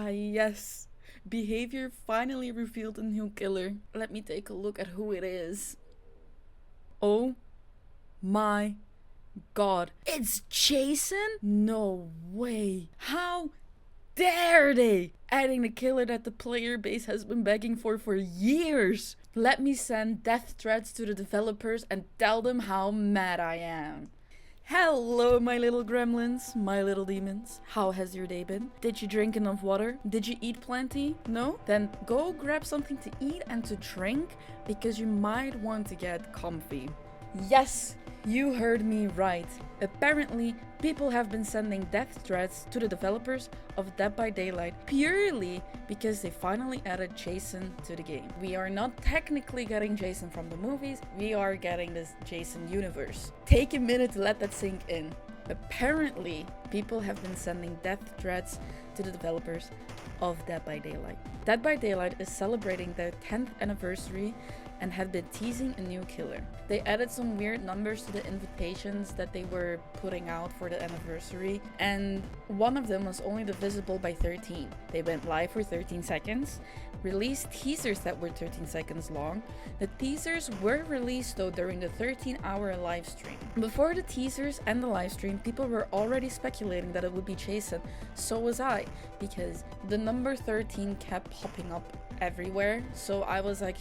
Ah, yes. Behavior finally revealed a new killer. Let me take a look at who it is. Oh my god. It's Jason? No way. How dare they? Adding the killer that the player base has been begging for years. Let me send death threats to the developers and tell them how mad I am. Hello, my little gremlins, my little demons. How has your day been? Did you drink enough water? Did you eat plenty? No? Then go grab something to eat and to drink because you might want to get comfy. Yes, you heard me right. Apparently, people have been sending death threats to the developers of Dead by Daylight purely because they finally added Jason to the game. We are not technically getting Jason from the movies, we are getting this Jason universe. Take a minute to let that sink in. Apparently, people have been sending death threats to the developers of Dead by Daylight. Dead by Daylight is celebrating their 10th anniversary and had been teasing a new killer. They added some weird numbers to the invitations that they were putting out for the anniversary, and one of them was only divisible by 13. They went live for 13 seconds, released teasers that were 13 seconds long. The teasers were released though during the 13-hour live stream. Before the teasers and the live stream, people were already speculating that it would be Jason. So was I, because the number 13 kept popping up everywhere. So I was like,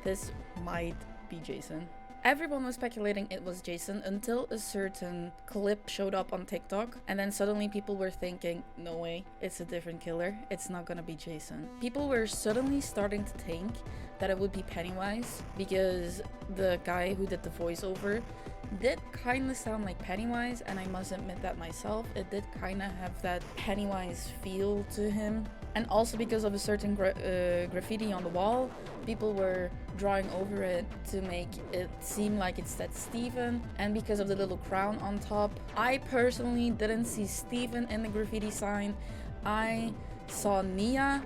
this might be Jason. Everyone was speculating it was Jason until a certain clip showed up on TikTok, and then suddenly people were thinking, no way, it's a different killer, it's not gonna be Jason. People were suddenly starting to think that it would be Pennywise, because the guy who did the voiceover did kind of sound like Pennywise, and I must admit that myself, it did kind of have that Pennywise feel to him. And also because of a certain graffiti on the wall, people were drawing over it to make it seem like it's that Steven, and because of the little crown on top. I personally didn't see Steven in the graffiti sign. I saw Nia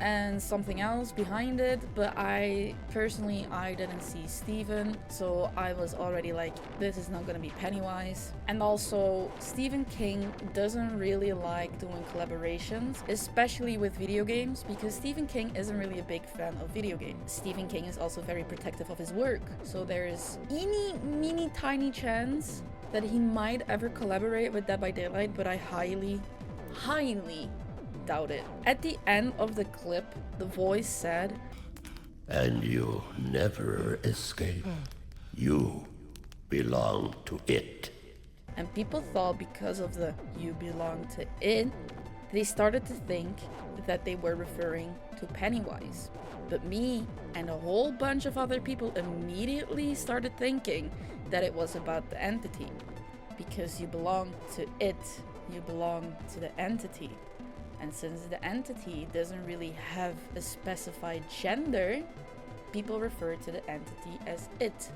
and something else behind it, but I didn't see Steven, so I was already like, this is not gonna be Pennywise. And also, Stephen King doesn't really like doing collaborations, especially with video games, because Stephen King isn't really a big fan of video games. Stephen King is also very protective of his work, so there is any tiny chance that he might ever collaborate with Dead by Daylight, but I highly doubt it. At the end of the clip, the voice said, "And you never escape. You belong to it." And people thought because of the "you belong to it," they started to think that they were referring to Pennywise. But me and a whole bunch of other people immediately started thinking that it was about the entity. Because you belong to it, you belong to the entity. And since the entity doesn't really have a specified gender, people refer to the entity as it.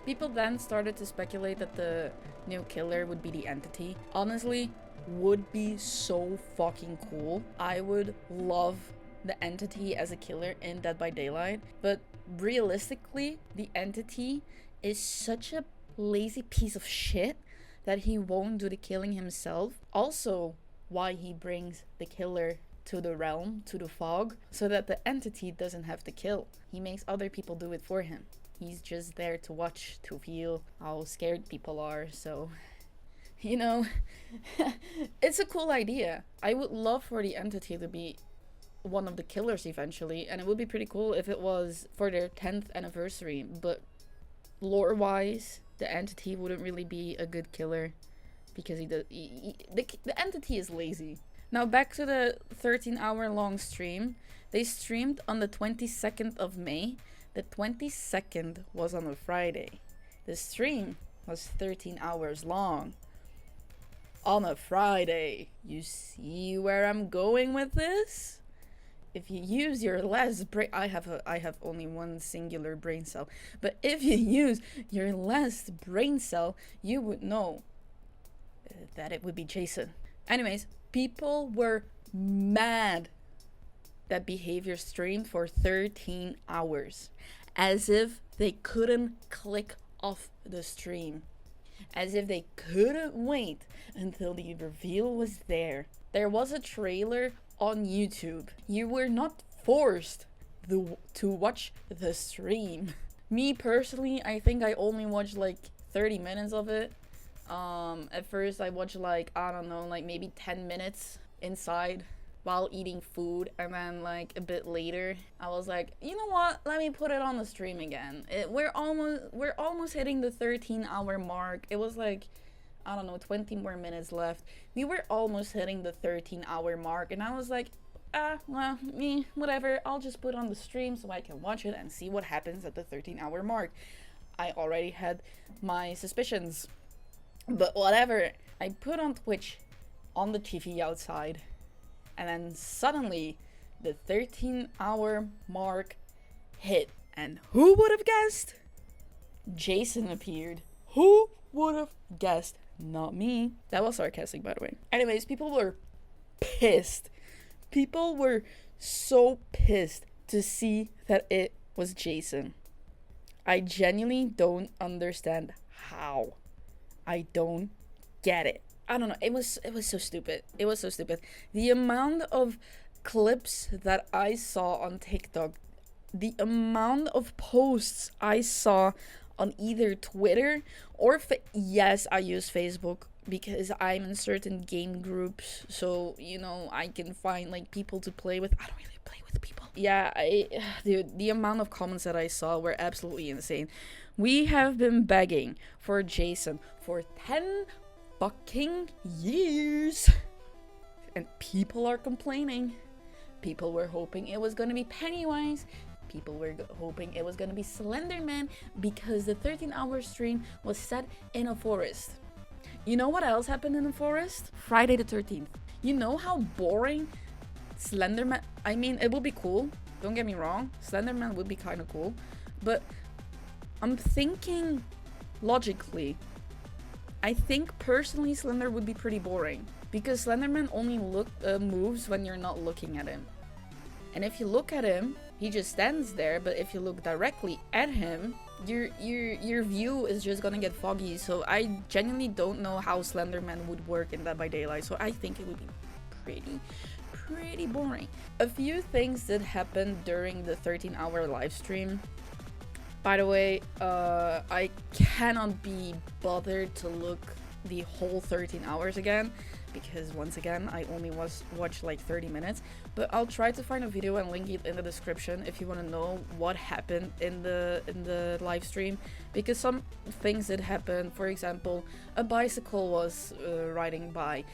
People then started to speculate that the new killer would be the entity. Honestly, would be so fucking cool. I would love the entity as a killer in Dead by Daylight, but realistically, the entity is such a lazy piece of shit that he won't do the killing himself. Also, why he brings the killer to the realm, to the fog, so that the entity doesn't have to kill. He makes other people do it for him. He's just there to watch, to feel how scared people are, so, you know, it's a cool idea. I would love for the entity to be one of the killers eventually, and it would be pretty cool if it was for their 10th anniversary, but lore-wise, the entity wouldn't really be a good killer. Because the entity is lazy. Now back to the 13-hour long stream. They streamed on the 22nd of May. The 22nd was on a Friday. The stream was 13 hours long. On a Friday. You see where I'm going with this? If you use your last brain, I have only one singular brain cell, but if you use your last brain cell, you would know that it would be Jason. Anyways, people were mad that Behavior streamed for 13 hours. As if they couldn't click off the stream. As if they couldn't wait until the reveal was there. There was a trailer on YouTube. You were not forced to watch the stream. Me personally, I think I only watched like 30 minutes of it. At first I watched like, I don't know, like maybe 10 minutes inside while eating food, and then like a bit later I was like, you know what, let me put it on the stream again. We're almost hitting the 13-hour mark. It was like, I don't know, 20 more minutes left. We were almost hitting the 13-hour mark, and I was like, well, whatever, I'll just put on the stream so I can watch it and see what happens at the 13-hour mark. I already had my suspicions, but whatever. I put on Twitch on the TV outside, and then suddenly the 13-hour mark hit, and who would have guessed? Jason appeared. Who would have guessed? Not me. That was sarcastic, by the way. Anyways, people were pissed. People were so pissed to see that it was Jason. I genuinely don't understand how. I don't get it. I don't know. It was so stupid. It was so stupid. The amount of clips that I saw on TikTok, the amount of posts I saw on either Twitter or yes, I use Facebook because I'm in certain game groups, so you know I can find like people to play with. I don't really play with people. Yeah, dude, the amount of comments that I saw were absolutely insane. We have been begging for Jason for 10 fucking years, and people are complaining. People were hoping it was gonna be Pennywise. People were hoping it was gonna be Slenderman because the 13-hour stream was set in a forest. You know what else happened in the forest? Friday the 13th. You know how boring Slenderman... I mean, it would be cool. Don't get me wrong. Slenderman would be kind of cool. But I'm thinking logically. I think personally Slender would be pretty boring. Because Slenderman only moves when you're not looking at him. And if you look at him, he just stands there. But if you look directly at him, your view is just gonna get foggy. So I genuinely don't know how Slenderman would work in Dead by Daylight. So I think it would be pretty boring. A few things that happened during the 13-hour live stream. By the way, I cannot be bothered to look the whole 13 hours again, because once again I only watched like 30 minutes, but I'll try to find a video and link it in the description if you want to know what happened in the live stream, because some things did happen. For example, a bicycle was riding by,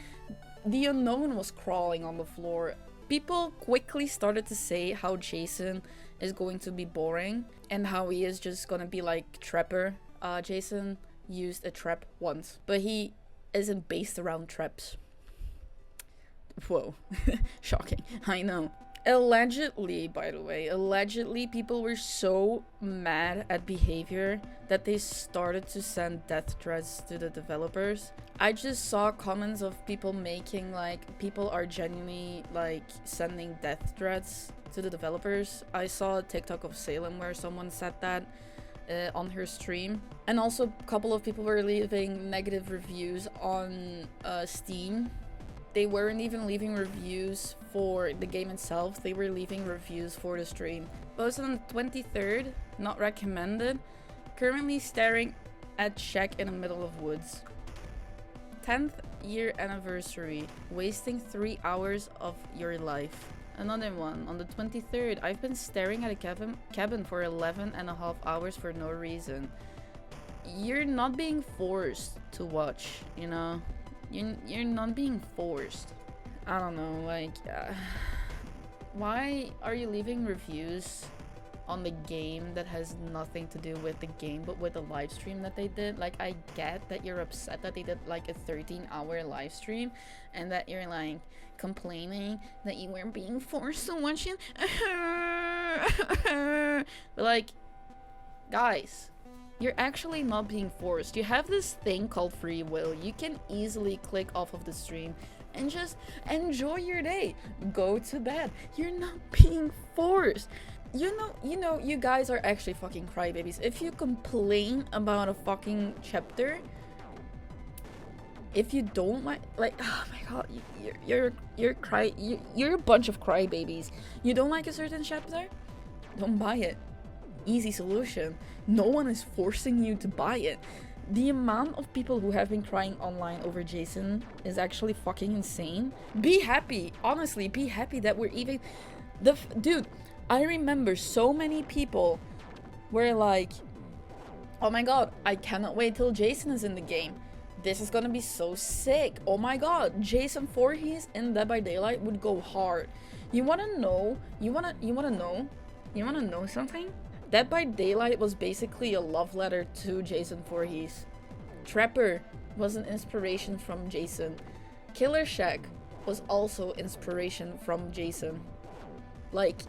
the unknown was crawling on the floor. People quickly started to say how Jason is going to be boring and how he is just gonna be like Trapper. Jason used a trap once, but he isn't based around traps. Whoa. Shocking. I know. Allegedly, by the way, people were so mad at behavior that they started to send death threats to the developers. I just saw comments of people making like, people are genuinely like sending death threats to the developers. I saw a TikTok of Salem where someone said that on her stream. And also a couple of people were leaving negative reviews on Steam. They weren't even leaving reviews for the game itself, they were leaving reviews for the stream. Posted on the 23rd, not recommended. Currently staring at shack in the middle of woods. 10th year anniversary, wasting 3 hours of your life. Another one, on the 23rd, I've been staring at a cabin for 11.5 hours for no reason. You're not being forced to watch, you know? You're not being forced. I don't know, like, why are you leaving reviews on the game that has nothing to do with the game but with the live stream that they did? Like, I get that you're upset that they did like a 13-hour live stream and that you're like complaining that you weren't being forced to watch it. But like, guys, you're actually not being forced. You have this thing called free will. You can easily click off of the stream and just enjoy your day. Go to bed. You're not being forced. You know, you guys are actually fucking crybabies. If you complain about a fucking chapter, If you don't like, oh my god, you're a bunch of crybabies. You don't like a certain chapter? Don't buy it. Easy solution. No one is forcing you to buy it. The amount of people who have been crying online over Jason is actually fucking insane. Be happy. Honestly, be happy that we're even... Dude, I remember so many people were like, oh my god, I cannot wait till Jason is in the game. This is gonna be so sick. Oh my god, Jason Voorhees in Dead by Daylight would go hard. You wanna know? You wanna know something? Dead by Daylight was basically a love letter to Jason Voorhees. Trapper was an inspiration from Jason. Killer Shack was also inspiration from Jason. Like,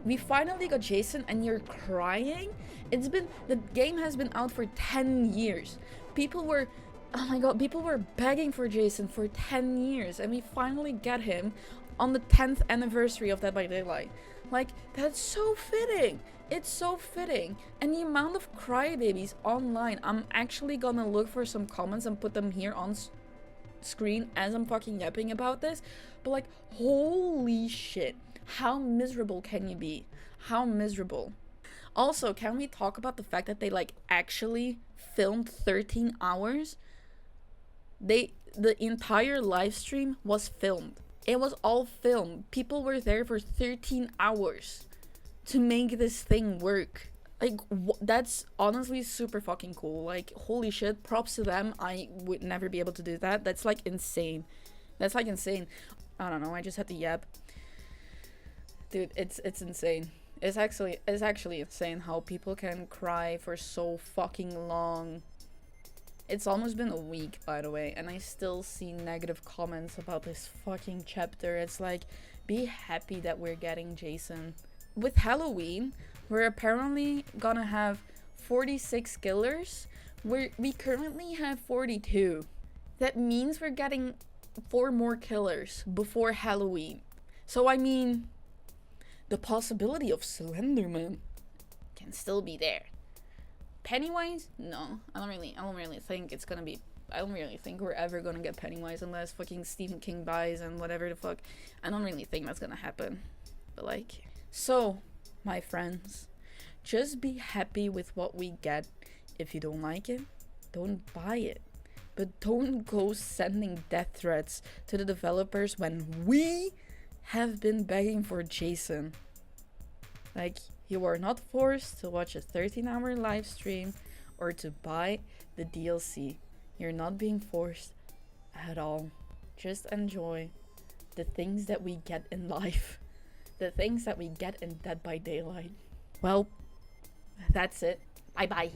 we finally got Jason and you're crying? The game has been out for 10 years. People were, oh my god, people were begging for Jason for 10 years and we finally get him on the 10th anniversary of Dead by Daylight. Like, that's so fitting. It's so fitting. And the amount of crybabies online, I'm actually gonna look for some comments and put them here on screen as I'm fucking yapping about this. But like, holy shit. How miserable can you be? How miserable. Also, can we talk about the fact that they like actually filmed 13 hours? The entire live stream was filmed. It was all filmed. People were there for 13 hours to make this thing work. Like, that's honestly super fucking cool. Like, holy shit, props to them. I would never be able to do that. That's like insane. That's like insane. I don't know, I just had to yap. Dude, it's insane. It's actually insane how people can cry for so fucking long. It's almost been a week, by the way, and I still see negative comments about this fucking chapter. It's like, be happy that we're getting Jason. With Halloween, we're apparently gonna have 46 killers. We currently have 42. That means we're getting 4 more killers before Halloween. So I mean, the possibility of Slenderman can still be there. Pennywise? No, I don't really think it's gonna be. I don't really think we're ever gonna get Pennywise unless fucking Stephen King dies and whatever the fuck. I don't really think that's gonna happen. But like, so my friends, just be happy with what we get. If you don't like it, don't buy it. But don't go sending death threats to the developers when we have been begging for Jason. Like, you are not forced to watch a 13-hour live stream or to buy the DLC. You're not being forced at all. Just enjoy the things that we get in life. The things that we get in Dead by Daylight. Well, that's it. Bye bye.